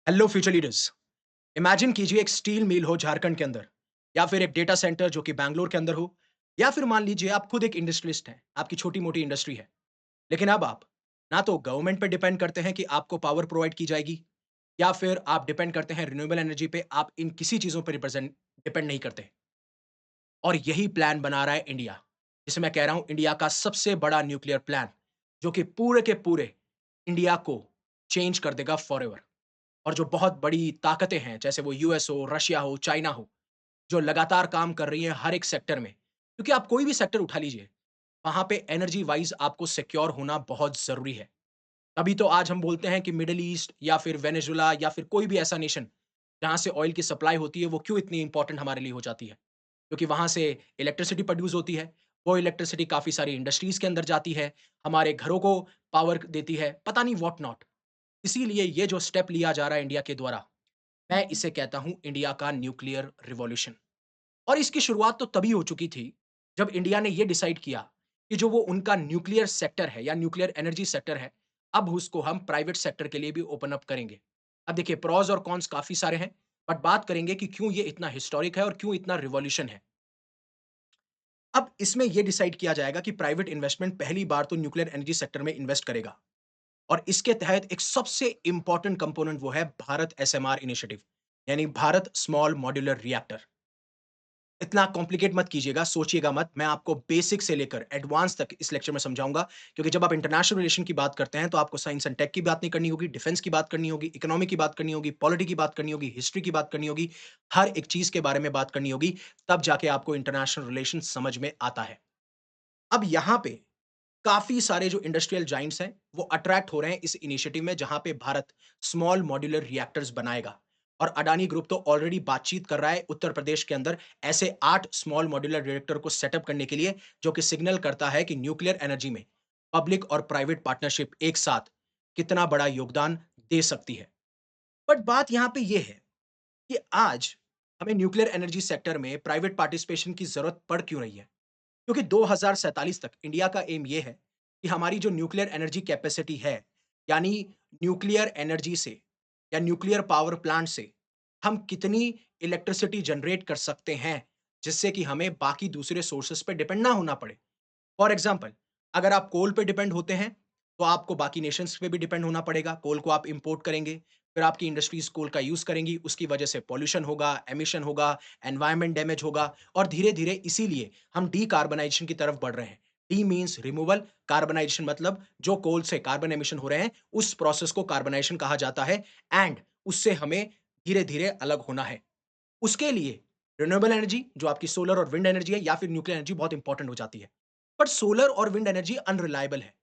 Hello future leaders. Imagine कीजिए एक steel mill हो झारखंड के अंदर, या फिर एक डेटा सेंटर जो कि बैंगलोर के अंदर हो, या फिर मान लीजिए आप खुद एक इंडस्ट्रियलिस्ट हैं, आपकी छोटी मोटी इंडस्ट्री है। लेकिन अब आप ना तो गवर्नमेंट पे डिपेंड करते हैं कि आपको पावर प्रोवाइड की जाएगी, या फिर आप डिपेंड करते हैं रिन्यूएबल एनर्जी पे। आप इन किसी चीजों पर रिप्रेजेंट डिपेंड नहीं करते। और यही प्लान बना रहा है इंडिया, जिसे मैं कह रहा हूं इंडिया का सबसे बड़ा न्यूक्लियर प्लान, जो कि पूरे के पूरे इंडिया को चेंज कर देगा फॉरएवर। और जो बहुत बड़ी ताकतें हैं, जैसे वो यूएस हो, रशिया हो, चाइना हो, जो लगातार काम कर रही हैं हर एक सेक्टर में। क्योंकि आप कोई भी सेक्टर उठा लीजिए, वहाँ पे एनर्जी वाइज़ आपको सिक्योर होना बहुत ज़रूरी है। तभी तो आज हम बोलते हैं कि मिडल ईस्ट या फिर वेनेजुला या फिर कोई भी ऐसा नेशन, जहाँ से ऑयल की सप्लाई होती है, वो क्यों इतनी इम्पोर्टेंट हमारे लिए हो जाती है? क्योंकि वहाँ से इलेक्ट्रिसिटी प्रोड्यूस होती है, वो इलेक्ट्रिसिटी काफ़ी सारी इंडस्ट्रीज़ के अंदर जाती है, हमारे घरों को पावर देती है, पता नहीं व्हाट नॉट। इसीलिए ये जो स्टेप लिया जा रहा है इंडिया के द्वारा, मैं इसे कहता हूं इंडिया का न्यूक्लियर रिवॉल्यूशन। और इसकी शुरुआत तो तभी हो चुकी थी जब इंडिया ने यह डिसाइड किया कि जो वो उनका न्यूक्लियर सेक्टर है या न्यूक्लियर एनर्जी सेक्टर है, अब उसको हम प्राइवेट सेक्टर के लिए भी ओपन अप करेंगे। अब देखिए, प्रोज और कॉन्स काफी सारे हैं, बट बात करेंगे कि क्यों ये इतना हिस्टोरिक है और क्यों इतना रिवॉल्यूशन है। अब इसमें यह डिसाइड किया जाएगा कि प्राइवेट इन्वेस्टमेंट पहली बार तो न्यूक्लियर एनर्जी सेक्टर में इन्वेस्ट करेगा। और इसके तहत एक सबसे इंपॉर्टेंट कंपोनेंट वो है भारत एसएमआर इनिशिएटिव, यानी भारत स्मॉल मॉड्यूलर रिएक्टर। इतना कॉम्प्लिकेट मत कीजिएगा, सोचिएगा मत। मैं आपको बेसिक से लेकर एडवांस तक इस लेक्चर में समझाऊंगा, क्योंकि जब आप इंटरनेशनल रिलेशन की बात करते हैं तो आपको साइंस एंड टेक की बात नहीं करनी होगी, डिफेंस की बात करनी होगी, इकोनॉमी की बात करनी होगी, पॉलिटी की बात करनी होगी, हिस्ट्री की बात करनी होगी, हर एक चीज के बारे में बात करनी होगी। तब जाके आपको इंटरनेशनल रिलेशन समझ में आता है। अब यहां पे काफ़ी सारे जो इंडस्ट्रियल जायंट्स हैं, वो अट्रैक्ट हो रहे हैं इस इनिशिएटिव में, जहाँ पे भारत स्मॉल मॉड्यूलर रिएक्टर्स बनाएगा। और अडानी ग्रुप तो ऑलरेडी बातचीत कर रहा है उत्तर प्रदेश के अंदर ऐसे 8 स्मॉल मॉड्यूलर रिएक्टर को सेटअप करने के लिए, जो कि सिग्नल करता है कि न्यूक्लियर एनर्जी में पब्लिक और प्राइवेट पार्टनरशिप एक साथ कितना बड़ा योगदान दे सकती है। बट बात यहाँ पे ये है कि आज हमें न्यूक्लियर एनर्जी सेक्टर में प्राइवेट पार्टिसिपेशन की ज़रूरत पड़ क्यों रही है? क्योंकि 2047 तक इंडिया का एम ये है कि हमारी जो न्यूक्लियर एनर्जी कैपेसिटी है, यानी न्यूक्लियर एनर्जी से या न्यूक्लियर पावर प्लांट से हम कितनी इलेक्ट्रिसिटी जनरेट कर सकते हैं, जिससे कि हमें बाकी दूसरे सोर्सेस पे डिपेंड ना होना पड़े। फॉर एग्जाम्पल, अगर आप कोल पे डिपेंड होते हैं, तो आपको बाकी नेशंस पे भी डिपेंड होना पड़ेगा। कोल को आप इंपोर्ट करेंगे, फिर आपकी इंडस्ट्रीज कोल का यूज करेंगी, उसकी वजह से पॉल्यूशन होगा, एमिशन होगा, एनवायरमेंट डैमेज होगा। और धीरे धीरे इसीलिए हम डीकार्बनाइजेशन की तरफ बढ़ रहे हैं। डी मीन्स रिमूवल, कार्बनाइजेशन मतलब जो कोल से कार्बन एमिशन हो रहे हैं, उस प्रोसेस को कार्बनाइजेशन कहा जाता है। एंड उससे हमें धीरे धीरे अलग होना है। उसके लिए रिन्यूएबल एनर्जी, जो आपकी सोलर और विंड एनर्जी है, या फिर न्यूक्लियर एनर्जी बहुत इंपॉर्टेंट हो जाती है। बट सोलर और विंड एनर्जी अनरिलायबल है,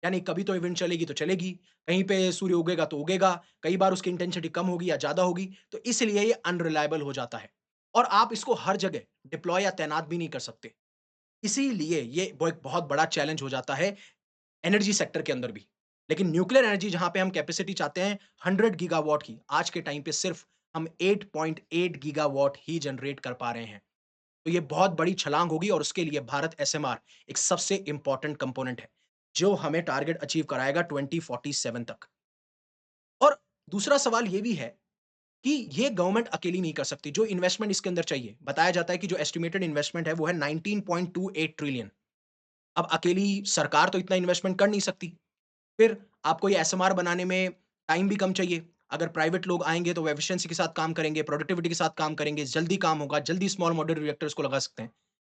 यानी कभी तो विंड चलेगी तो चलेगी, कहीं पे सूर्य उगेगा तो उगेगा, कई बार उसकी इंटेंसिटी कम होगी या ज्यादा होगी, तो इसलिए ये अनरिलायबल हो जाता है। और आप इसको हर जगह डिप्लॉय या तैनात भी नहीं कर सकते। इसीलिए ये वो एक बहुत बड़ा चैलेंज हो जाता है एनर्जी सेक्टर के अंदर भी। लेकिन न्यूक्लियर एनर्जी, जहां पे हम कैपेसिटी चाहते हैं 100 गीगावाट की, आज के टाइम पे सिर्फ हम 8.8 गीगावाट ही जनरेट कर पा रहे हैं। तो ये बहुत बड़ी छलांग होगी, और उसके लिए भारत एसएमआर एक सबसे इंपॉर्टेंट कंपोनेंट है, जो हमें टारगेट अचीव कराएगा 2047 तक। और दूसरा सवाल ये भी है कि ये गवर्नमेंट अकेली नहीं कर सकती। जो इन्वेस्टमेंट इसके अंदर चाहिए, बताया जाता है कि जो एस्टिमेटेड इन्वेस्टमेंट है वो है 19.28 ट्रिलियन। अब अकेली सरकार तो इतना इन्वेस्टमेंट कर नहीं सकती। फिर आपको ये एसएमआर बनाने में टाइम भी कम चाहिए। अगर प्राइवेट लोग आएँगे तो वो एफिशिएंसी के साथ काम करेंगे, प्रोडक्टिविटी के साथ काम करेंगे, जल्दी काम होगा, जल्दी स्मॉल मॉड्यूलर रिएक्टर्स को लगा सकते हैं।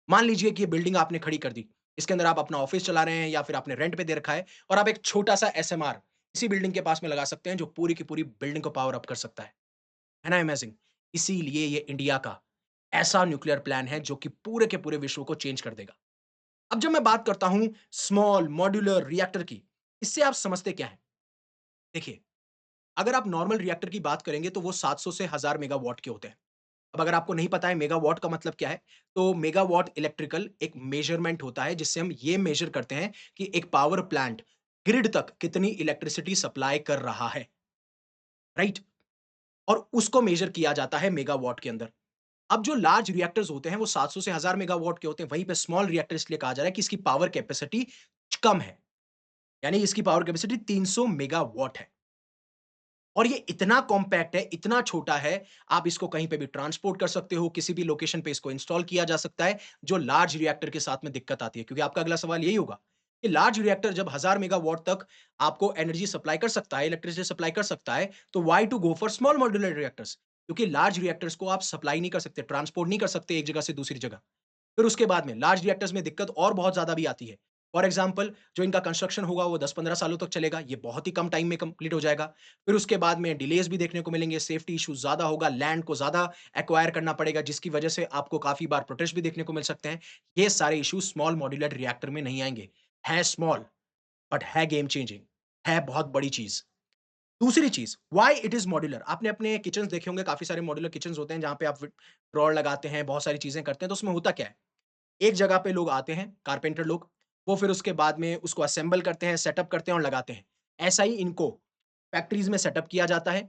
मान लीजिए कि ये बिल्डिंग आपने खड़ी कर दी। इसके अंदर आप अपना ऑफिस चला रहे हैं या फिर आपने रेंट पे दे रखा है, और आप एक छोटा-सा एसएमआर इसी बिल्डिंग के पास में लगा सकते हैं, जो पूरी की पूरी बिल्डिंग को पावर अप कर सकता है। है ना अमेजिंग? इसीलिए ये इंडिया का ऐसा न्यूक्लियर प्लान है जो कि पूरे के पूरे विश्व को चेंज कर देगा। अब जब मैं बात करता हूँ स्मॉल मॉड्यूलर रिएक्टर की, इससे आप समझते क्या हैं? देखिए, अगर आप नॉर्मल रिएक्टर की बात करेंगे तो वो 700 से 1000 मेगावाट के होते हैं। अब अगर आपको नहीं पता है मेगावाट का मतलब क्या है, तो मेगावाट इलेक्ट्रिकल एक मेजरमेंट होता है, जिससे हम ये मेजर करते हैं कि एक पावर प्लांट ग्रिड तक कितनी इलेक्ट्रिसिटी सप्लाई कर रहा है, राइट? और उसको मेजर किया जाता है मेगावाट के अंदर। अब जो लार्ज रिएक्टर्स होते हैं वो 700 से 1000 मेगावाट के होते हैं, वहीं पे स्मॉल रिएक्टर इसलिए कहा जा रहा है कि इसकी पावर कैपेसिटी कम है, यानी इसकी पावर कैपेसिटी 300 मेगावाट है। और ये इतना कॉम्पैक्ट है, इतना छोटा है, आप इसको कहीं पे भी ट्रांसपोर्ट कर सकते हो, किसी भी लोकेशन पे इसको इंस्टॉल किया जा सकता है, जो लार्ज रिएक्टर के साथ में दिक्कत आती है। क्योंकि आपका अगला सवाल यही होगा कि लार्ज रिएक्टर जब 1000 मेगावाट तक आपको एनर्जी सप्लाई कर सकता है, इलेक्ट्रिसिटी सप्लाई कर सकता है, तो why to go for small modular reactors? क्योंकि लार्ज रिएक्टर्स को आप सप्लाई नहीं कर सकते, ट्रांसपोर्ट नहीं कर सकते एक जगह से दूसरी जगह। फिर उसके बाद में लार्ज रिएक्टर्स में दिक्कत और बहुत ज़्यादा भी आती है। फॉर एग्ज़ाम्पल जो इनका कंस्ट्रक्शन होगा वो 10-15 सालों तक चलेगा, ये बहुत ही कम टाइम में कंप्लीट हो जाएगा। फिर उसके बाद में डिलेज़ भी देखने को मिलेंगे, सेफ्टी इश्यूज़ ज़्यादा होगा, लैंड को ज़्यादा एक्वायर करना पड़ेगा जिसकी वजह से आपको काफ़ी बार प्रोटेस्ट भी देखने को मिल सकते हैं। ये सारे इश्यूज़ स्मॉल मॉड्यूलर रिएक्टर में नहीं आएँगे। हैं स्मॉल बट है गेम चेंजिंग, है बहुत बड़ी चीज़। दूसरी चीज़, व्हाई इट इज़ मॉड्यूलर? आपने अपने किचन्स देखे होंगे, काफ़ी सारे मॉड्यूलर किचन्स होते हैं जहाँ पे आप ड्रॉर लगाते हैं, बहुत सारी चीज़ें करते हैं, तो उसमें होता क्या है? एक जगह पे लोग आते हैं, कारपेंटर लोग, वो फिर उसके बाद में उसको असेंबल करते हैं, सेटअप करते हैं और लगाते हैं। ऐसा ही इनको फैक्ट्रीज़ में सेटअप किया जाता है,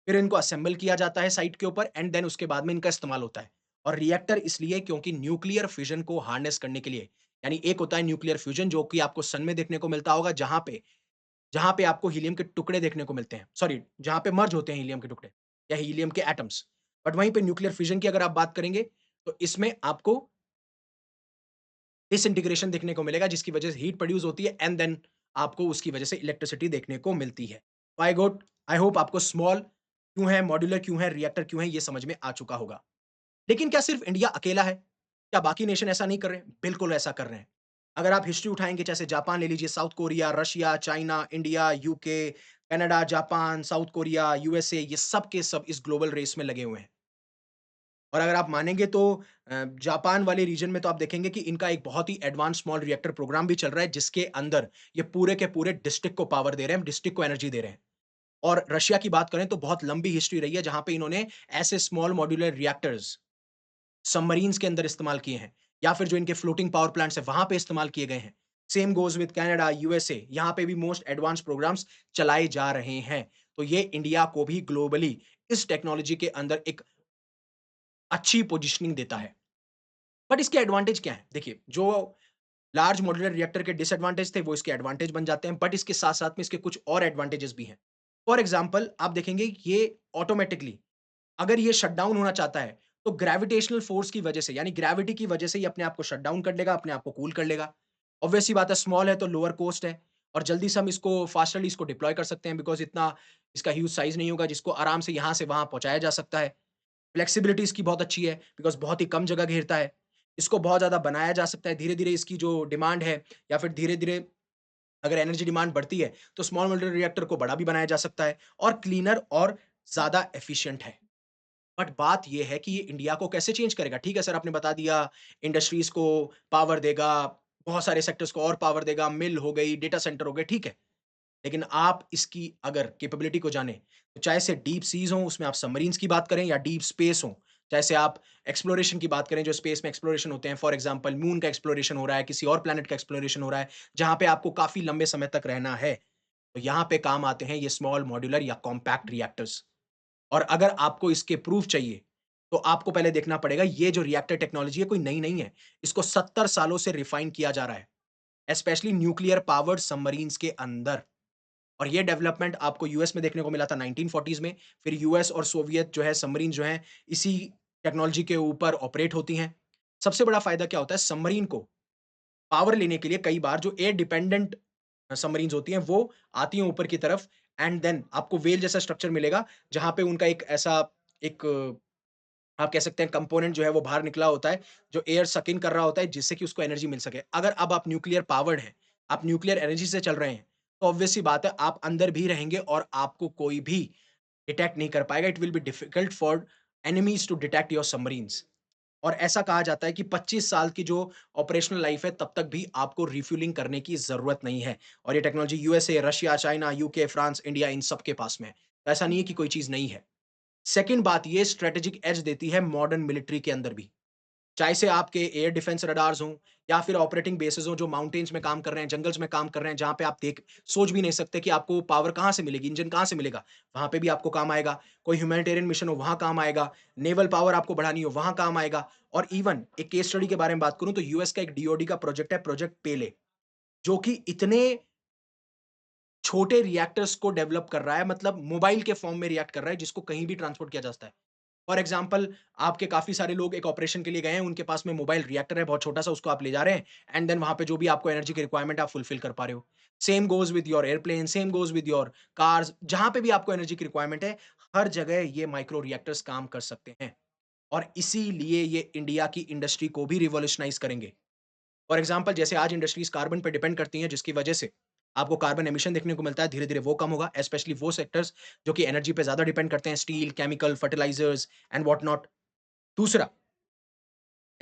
फिर इनको असेंबल किया जाता है साइट के ऊपर एंड देन उसके बाद में इनका इस्तेमाल होता है। और रिएक्टर इसलिए क्योंकि न्यूक्लियर फ्यूज़न को हार्नेस करने के लिए, यानी एक होता है न्यूक्लियर फ्यूज़न जो कि आपको सन में देखने को मिलता होगा जहाँ पे आपको हीलियम के टुकड़े देखने को मिलते हैं। सॉरी, जहाँ पे मर्ज होते हैं हीलियम के टुकड़े या हीलियम के एटम्स। बट वहीं पे न्यूक्लियर फ्यूज़न की अगर आप बात करेंगे, तो इसमें आपको डिसइंटीग्रेशन देखने को मिलेगा जिसकी वजह से हीट प्रोड्यूस होती है एंड देन आपको उसकी वजह से इलेक्ट्रिसिटी देखने को मिलती है। आई होप आपको स्मॉल क्यों है, मॉड्यूलर क्यों है, रिएक्टर क्यों है, ये समझ में आ चुका होगा। लेकिन क्या सिर्फ इंडिया अकेला है? क्या बाकी नेशन ऐसा नहीं कर रहे हैं? बिल्कुल ऐसा कर रहे हैं। अगर आप हिस्ट्री उठाएँगे जैसे जापान ले लीजिए, south Korea, Russia, China, India, UK, Canada, Japan, south Korea, USA ये सब के सब इस ग्लोबल रेस में लगे हुए हैं। और अगर आप मानेंगे तो जापान वाले रीजन में तो आप देखेंगे कि इनका एक बहुत ही एडवांस स्मॉल रिएक्टर प्रोग्राम भी चल रहा है जिसके अंदर ये पूरे के पूरे डिस्ट्रिक्ट को पावर दे रहे हैं, डिस्ट्रिक्ट को एनर्जी दे रहे हैं। और रशिया की बात करें तो बहुत लंबी हिस्ट्री रही है जहाँ पे इन्होंने ऐसे स्मॉल मॉड्यूलर रिएक्टर्स सबमरीन्स के अंदर इस्तेमाल किए हैं या फिर जो इनके फ्लोटिंग पावर प्लांट्स हैं वहाँ पे इस्तेमाल किए गए हैं। Same goes with Canada, USA यहाँ पे भी मोस्ट एडवांस प्रोग्राम्स चलाए जा रहे हैं। तो ये इंडिया को भी ग्लोबली इस टेक्नोलॉजी के अंदर एक अच्छी पोजिशनिंग देता है। बट इसके एडवांटेज क्या हैं? देखिए, जो लार्ज मॉड्यूलर रिएक्टर के डिसएडवांटेज थे, वो इसके एडवांटेज बन जाते हैं, बट इसके साथ-साथ में इसके कुछ और एडवांटेजेस भी हैं। फॉर एग्ज़ाम्पल आप देखेंगे ये ऑटोमैटिकली अगर ये शटडाउन होना चाहता है, तो ग्रेविटेशनल फ़ोर्स की वजह से यानी ग्रेविटी की वजह से ये अपने आप को शटडाउन कर लेगा, अपने आप को कूल कर लेगा। ऑब्वियस सी बात है स्मॉल है तो लोअर कॉस्ट है और जल्दी से हम इसको फास्टली इसको डिप्लॉय कर सकते हैं बिकॉज़ इतना इसका ह्यूज साइज़ नहीं होगा जिसको आराम से यहाँ से वहाँ पहुँचाया जा सकता है। फ्लेक्सिबिलिटी इसकी बहुत अच्छी है बिकॉज़ बहुत ही कम जगह घेरता है। इसको बहुत ज़्यादा बनाया जा सकता है, धीरे-धीरे इसकी जो डिमांड है या फिर धीरे-धीरे अगर एनर्जी डिमांड बढ़ती है, तो स्मॉल मॉड्यूलर रिएक्टर को बड़ा भी बनाया जा सकता है और क्लीनर और ज़्यादा एफिशिएंट है। बट बात ये है कि ये इंडिया को कैसे चेंज करेगा? ठीक है सर, आपने बता दिया इंडस्ट्रीज़ को पावर देगा, बहुत सारे सेक्टर्स को और पावर देगा, मिल हो गई, डेटा सेंटर हो गए, ठीक है। लेकिन आप इसकी अगर कैपेबिलिटी को जानें, तो चाहे से डीप सीज़ हों, उसमें आप सबमरीन्स की बात करें या डीप स्पेस हो, चाहे से आप एक्सप्लोरेशन की बात करें, जो स्पेस में एक्सप्लोरेशन होते हैं, फॉर एग्ज़ाम्पल मून का एक्सप्लोरेशन हो रहा है, किसी और प्लैनेट का एक्सप्लोरेशन हो रहा है, जहाँ पे आपको काफ़ी लंबे समय तक रहना है, तो यहाँ पे काम आते हैं ये स्मॉल मॉड्यूलर या कॉम्पैक्ट रिएक्टर्स। और अगर आपको इसके प्रूफ चाहिए, तो आपको पहले देखना पड़ेगा ये जो रिएक्टर टेक्नोलॉजी है कोई नई नहीं है। इसको 70 सालों से रिफाइन किया जा रहा है, स्पेशली न्यूक्लियर पावर्ड सबमरीन्स के अंदर। और ये डेवलपमेंट आपको यूएस में देखने को मिला था 1940s में, फिर यूएस और सोवियत जो है सबमरीन जो हैं, इसी टेक्नोलॉजी के ऊपर ऑपरेट होती हैं। सबसे बड़ा फ़ायदा क्या होता है सबमरीन को पावर लेने के लिए कई बार जो एयर डिपेंडेंट सबमरीन्स होती हैं, वो आती हैं ऊपर की तरफ एंड देन आपको व्हेल जैसा स्ट्रक्चर मिलेगा, जहाँ पे उनका एक ऐसा एक आप कह सकते हैं कंपोनेंट जो है वो बाहर निकला होता है, जो एयर सक इन कर रहा होता है जिससे कि उसको एनर्जी मिल सके। अगर अब आप न्यूक्लियर पावर्ड हैं, आप न्यूक्लियर एनर्जी से चल रहे हैं, तो ऑब्वियस सी बात है आप अंदर भी रहेंगे और आपको कोई भी डिटेक्ट नहीं कर पाएगा। It will be difficult for enemies to detect your submarines. और ऐसा कहा जाता है कि 25 साल की जो ऑपरेशनल लाइफ है तब तक भी आपको रिफ्यूलिंग करने की ज़रूरत नहीं है। और ये technology USA, Russia, China, UK, France, India in सब के पास में है। तो ऐसा नहीं है कि कोई चीज़ नहीं है। सेकंड बात ये स्ट्रैटेजिक एज देती है मॉडर्न मिलिट्री के अंदर भी। चाहे से आपके एयर डिफेंस रडार्स हों या फिर ऑपरेटिंग बेसेस हों जो माउंटेन्स में काम कर रहे हैं, जंगल्स में काम कर रहे हैं, जहाँ पे आप देख सोच भी नहीं सकते कि आपको पावर कहाँ से मिलेगी, इंजन कहाँ से मिलेगा। वहाँ पे भी आपको काम आएगा। कोई ह्यूमैनिटेरियन मिशन हो वहाँ काम आएगा, नेवल पावर आपको बढ़ानी हो वहाँ काम आएगा। और इवन एक केस स्टडी के बारे में बात करूँ तो यूएस का एक डीओडी का प्रोजेक्ट है, प्रोजेक्ट पेले, जो कि इतने छोटे रिएक्टर्स को डेवलप कर रहा है, मतलब मोबाइल के फॉर्म में रिएक्ट कर रहा है जिसको कहीं भी ट्रांसपोर्ट किया जा सकता है। फॉर एग्जाम्पल, आपके काफ़ी सारे लोग एक ऑपरेशन के लिए गए हैं, उनके पास में मोबाइल रिएक्टर है बहुत छोटा-सा, उसको आप ले जा रहे हैं एंड देन वहाँ पे जो भी आपको एनर्जी की रिक्वायरमेंट है, आप फुलफिल कर पा रहे हो। Same goes with your airplane, same goes with your cars, जहाँ पे भी आपको एनर्जी की रिक्वायरमेंट है, हर जगह ये माइक्रो रिएक्टर्स काम कर सकते हैं और इसीलिए ये इंडिया की इंडस्ट्री को भी रिवॉल्यूशनाइज़ करेंगे। फॉर एग्जाम्पल, जैसे आज इंडस्ट्रीज़ कार्बन पे डिपेंड करती हैं, जिसकी वजह से आपको कार्बन एमिशन देखने को मिलता है, धीरे-धीरे वो कम होगा, स्पेशली वो सेक्टर्स जो कि एनर्जी पे ज़्यादा डिपेंड करते हैं, steel, chemical, fertilisers and what not. दूसरा,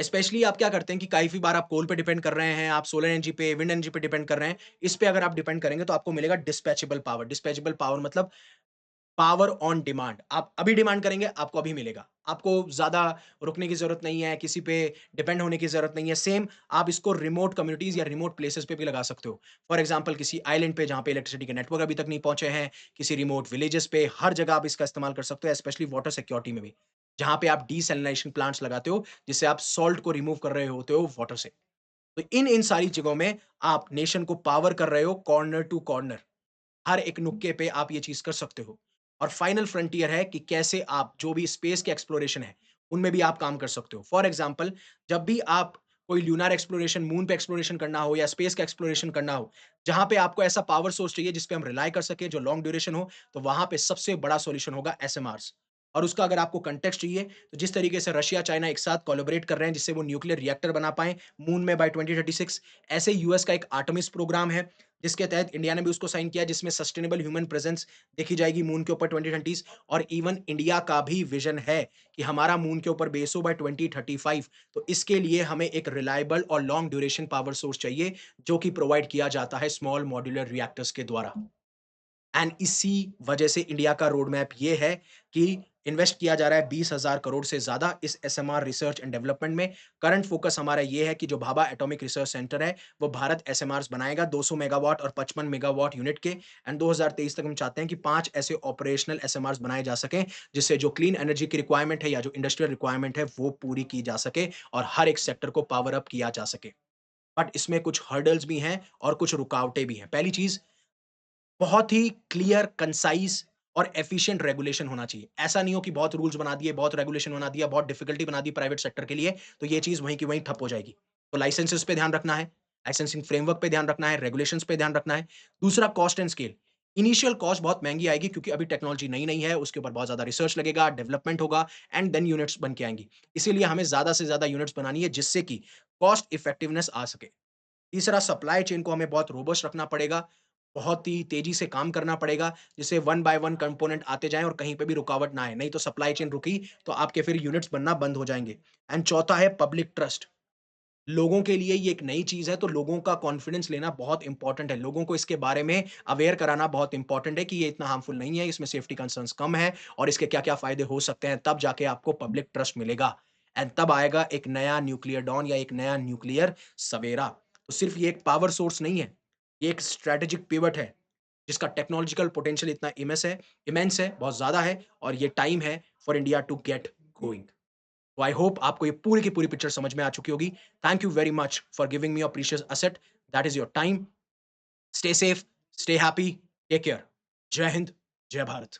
स्पेशली आप क्या करते हैं कि काफ़ी बार आप कोल पे डिपेंड कर रहे हैं, आप सोलर एनर्जी पे, विंड एनर्जी पे डिपेंड कर रहे हैं। इस पे अगर आप डिपेंड करेंगे तो आपको मिलेगा डिस्पैचेबल पावर। डिस्पैचेबल पावर मतलब पावर ऑन डिमांड। आप अभी डिमांड करेंगे, आपको अभी मिलेगा। आपको ज़्यादा रुकने की ज़रूरत नहीं है, किसी पे डिपेंड होने की ज़रूरत नहीं है। सेम आप इसको रिमोट कम्युनिटीज़ या रिमोट प्लेसेस पे भी लगा सकते हो। फॉर एग्ज़ाम्पल, किसी आइलैंड पे जहाँ पे इलेक्ट्रिसिटी के नेटवर्क अभी तक नहीं पहुँचे हैं, किसी रिमोट विलेजेस पे, हर जगह आप इसका इस्तेमाल कर सकते हो, स्पेशली वाटर सिक्योरिटी में भी। जहाँ पे आप डीसैलिनाइज़ेशन प्लांट्स लगाते हो, जिससे आप सॉल्ट को रिमूव कर रहे होते हो वाटर से। तो इन सारी जगहों में आप नेशन को पावर कर रहे हो कॉर्नर टू कॉर्नर। हर एक नुक्के पे आप ये चीज़ कर सकते हो। और फाइनल फ्रंटियर है कि कैसे आप जो भी स्पेस के एक्सप्लोरेशन है, उनमें भी आप काम कर सकते हो। फॉर एग्ज़ाम्पल, जब भी आप कोई ल्यूनर एक्सप्लोरेशन, मून पे एक्सप्लोरेशन करना हो या स्पेस का एक्सप्लोरेशन करना हो, जहाँ पे आपको ऐसा पावर सोर्स चाहिए जिस पे हम रिलाय कर सकें, जो लॉन्ग ड्यूरेशन हो, तो वहाँ पे सबसे बड़ा सॉल्यूशन होगा एसएमआर्स। और उसका अगर आपको कॉन्टेक्स्ट चाहिए, तो जिस तरीके से रशिया, चाइना एक साथ कोलैबोरेट कर रहे हैं जिससे वो न्यूक्लियर रिएक्टर बना पाएँ मून में बाय 2036, ऐसे यूएस का एक आर्टेमिस प्रोग्राम है जिसके तहत इंडिया ने भी उसको साइन किया, जिसमें सस्टेनेबल ह्यूमन प्रेजेंस देखी जाएगी मून के ऊपर 2020। और इवन इंडिया का भी विजन है कि हमारा मून के ऊपर बेस हो बाय 2035। तो इसके लिए हमें एक रिलायबल और लॉन्ग ड्यूरेशन पावर सोर्स चाहिए, जो कि प्रोवाइड किया जाता है स्मॉल मॉड्यूलर रिएक्टर्स के द्वारा। एंड इसी वजह से इंडिया का रोड मैप ये है कि इन्वेस्ट किया जा रहा है 20,000 करोड़ से ज़्यादा इस एसएमआर रिसर्च एंड डेवलपमेंट में। करंट फोकस हमारा ये है कि जो भाभा एटॉमिक रिसर्च सेंटर है, वो भारत एसएमआर्स बनाएगा 200 मेगावाट और 55 मेगावाट यूनिट के। एंड 2023 तक हम चाहते हैं कि 5 ऐसे ऑपरेशनल एसएमआर्स बनाए जा सकें, जिससे जो क्लीन एनर्जी की रिक्वायरमेंट है या जो इंडस्ट्रियल रिक्वायरमेंट है, वो पूरी की जा सके और हर एक सेक्टर को पावर अप किया जा सके। बट इसमें कुछ हर्डल्स भी हैं और कुछ रुकावटें भी हैं। पहली चीज़, बहुत ही क्लियर, कंसाइज़ और एफिशिएंट रेगुलेशन होना चाहिए। ऐसा नहीं हो कि बहुत रूल्स बना दिए, बहुत रेगुलेशन बना दिया, बहुत डिफिकल्टी बना दी प्राइवेट सेक्टर के लिए, तो ये चीज़ वहीं की वहीं ठप हो जाएगी। तो लाइसेंसेस पे ध्यान रखना है, लाइसेंसिंग फ्रेमवर्क पे ध्यान रखना है, रेगुलेशंस पे ध्यान रखना है। दूसरा, cost and scale. Initial cost बहुत महँगी आएगी क्योंकि अभी टेक्नोलॉजी नई-नई है, उसके ऊपर बहुत ज़्यादा रिसर्च लगेगा, डेवलपमेंट होगा एंड देन यूनिट्स बन के आएँगी। इसीलिए हमें ज़्यादा से ज़्यादा यूनिट्स बनानी है जिससे कि कॉस्ट इफेक्टिवनेस आ सके। तीसरा, सप्लाई चेन को हमें बहुत रोबस्ट रखना पड़ेगा, बहुत ही तेज़ी से काम करना पड़ेगा, जिससे वन बाय वन कंपोनेंट आते जाएँ और कहीं पे भी रुकावट ना आए, नहीं तो सप्लाई चेन रुकी, तो आपके फिर यूनिट्स बनना बंद हो जाएँगे। एंड चौथा है पब्लिक ट्रस्ट। लोगों के लिए ये एक नई चीज़ है, तो लोगों का कॉन्फिडेंस लेना बहुत इम्पोर्टेंट है। लोगों को इसके बारे में अवेयर कराना बहुत इम्पोर्टेंट है कि ये इतना हार्मफुल नहीं है, इसमें सेफ्टी कंसर्न्स कम है और इसके क्या-क्या फ़ायदे हो सकते हैं, तब जाके आपको पब्लिक ट्रस्ट मिलेगा। एंड तब आएगा एक नया न्यूक्लियर डॉन या एक नया न्यूक्लियर सवेरा। तो सिर्फ़ ये एक पावर सोर्स नहीं है, ये एक स्ट्रैटेजिक पिवट है, जिसका टेक्नोलॉजिकल पोटेंशियल इतना इमेंस है, बहुत ज़्यादा है और ये टाइम है for India to get going. तो आई होप आपको ये पूरी की पूरी पिक्चर समझ में आ चुकी होगी। Thank you very much for giving me your precious asset, that is your time. Stay safe, stay happy, take care. जय हिंद, जय भारत।